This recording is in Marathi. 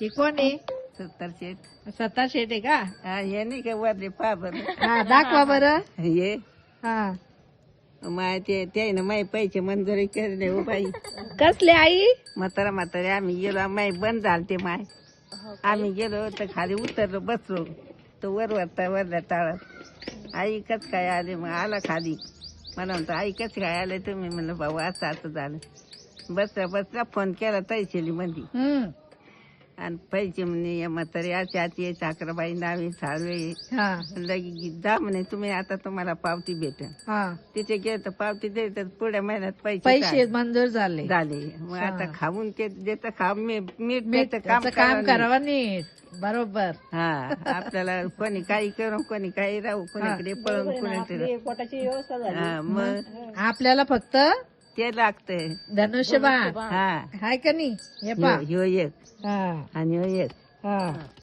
हे कोण आहे? 70 शेत. स्वतः शेट आहे का? हा, हे नाही का वरले पहा बरं. हा दाखवा बरं. हे हा माय ते ना माय पैसे मंजुरी करणे हो बाई. कसले आई? म्हातारे आम्ही गेलो माय बंद झालं ते माय. आम्ही गेलो तर खाली उतरलो बसलो तो वरल्या टाळात. आई कस काय आले मग आला खाली. मला म्हणतो आई कस काय आले तुम्ही? म्हणलं भाऊ असं झालं. बसल्या फोन केला तैशेली मध्ये आणि पैसे म्हणे म्हातारे आची साखराबाई नावे साळवे हा लगी जा म्हणे तुम्ही आता तुम्हाला पावती भेटेल. हा तिथे गेलं तर पावती देतात पुढ्या महिन्यात पैसे मंजूर झाले. झाले. मग आता खाऊन ते देतं खा मीठ देतं त्याचं काम करावं नीट बरोबर. हा आपल्याला कोणी काही करून कोणी काही राहू कोणीकडे पळून कोणीकडे पोटाची व्यवस्था झाली. हा मग आपल्याला फक्त ते लागतंय. धनुष्यबाण हा हाय का नाही? हे पा ह्यो एक हा आणि ह्यो एक हा